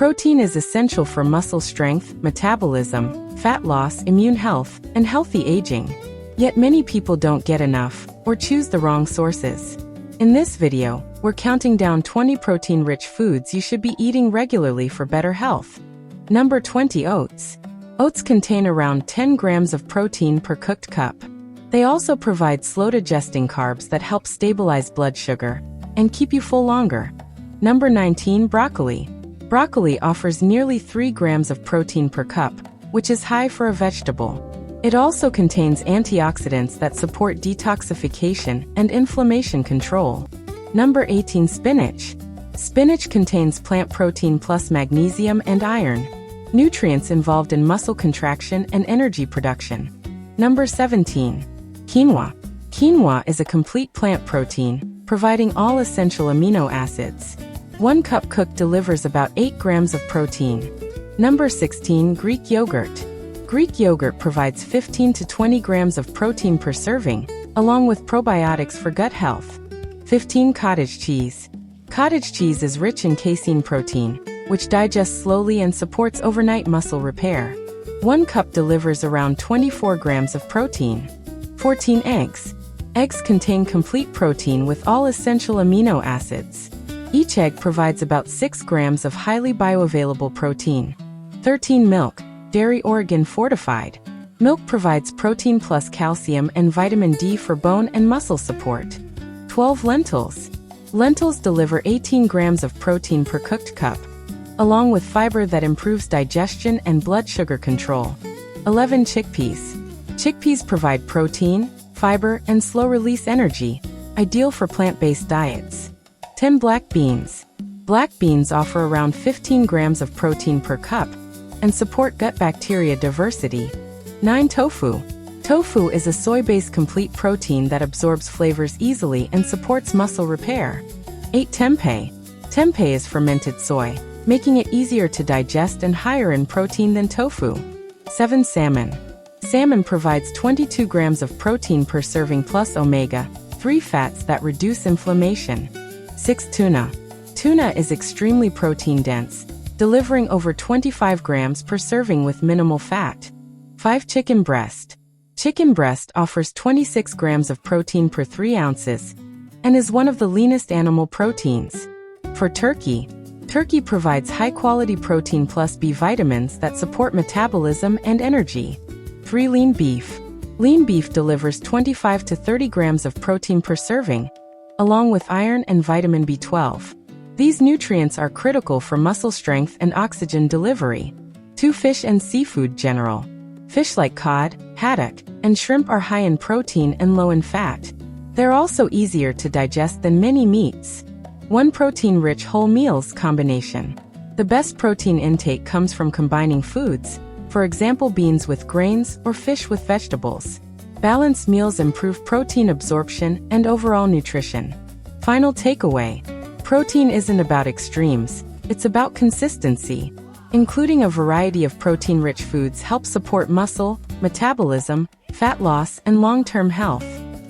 Protein is essential for muscle strength, metabolism, fat loss, immune health, and healthy aging. Yet many people don't get enough, or choose the wrong sources. In this video, we're counting down 20 protein-rich foods you should be eating regularly for better health. Number 20. Oats. Oats contain around 10 grams of protein per cooked cup. They also provide slow-digesting carbs that help stabilize blood sugar and keep you full longer. Number 19. Broccoli. Broccoli offers nearly 3 grams of protein per cup, which is high for a vegetable. It also contains antioxidants that support detoxification and inflammation control. Number 18. Spinach. Spinach contains plant protein plus magnesium and iron, nutrients involved in muscle contraction and energy production. Number 17. Quinoa. Quinoa is a complete plant protein, providing all essential amino acids. 1 cup cooked delivers about 8 grams of protein. Number 16. Greek yogurt. Greek yogurt provides 15 to 20 grams of protein per serving, along with probiotics for gut health. 15. Cottage cheese. Cottage cheese is rich in casein protein, which digests slowly and supports overnight muscle repair. 1 cup delivers around 24 grams of protein. 14. Eggs. Eggs contain complete protein with all essential amino acids. Each egg provides about 6 grams of highly bioavailable protein. 13. Milk. Dairy Oregon fortified. Milk provides protein plus calcium and vitamin D for bone and muscle support. 12. Lentils. Lentils deliver 18 grams of protein per cooked cup, along with fiber that improves digestion and blood sugar control. 11. Chickpeas. Chickpeas provide protein, fiber, and slow-release energy, ideal for plant-based diets. 10. Black beans. Black beans offer around 15 grams of protein per cup and support gut bacteria diversity. 9. Tofu. Tofu is a soy-based complete protein that absorbs flavors easily and supports muscle repair. 8. Tempeh. Tempeh is fermented soy, making it easier to digest and higher in protein than tofu. 7. Salmon. Salmon provides 22 grams of protein per serving plus omega-3 fats that reduce inflammation. 6. Tuna. Tuna is extremely protein-dense, delivering over 25 grams per serving with minimal fat. 5. Chicken breast. Chicken breast offers 26 grams of protein per 3 ounces and is one of the leanest animal proteins. For turkey. Turkey provides high-quality protein plus B vitamins that support metabolism and energy. 3. Lean beef. Lean beef delivers 25 to 30 grams of protein per serving, along with iron and vitamin B12. These nutrients are critical for muscle strength and oxygen delivery. 2. Fish and seafood general. Fish like cod, haddock, and shrimp are high in protein and low in fat. They're also easier to digest than many meats. 1. Protein-rich whole meals combination. The best protein intake comes from combining foods, for example beans with grains or fish with vegetables. Balanced meals improve protein absorption and overall nutrition. Final takeaway. Protein isn't about extremes, it's about consistency. Including a variety of protein-rich foods helps support muscle, metabolism, fat loss, and long-term health.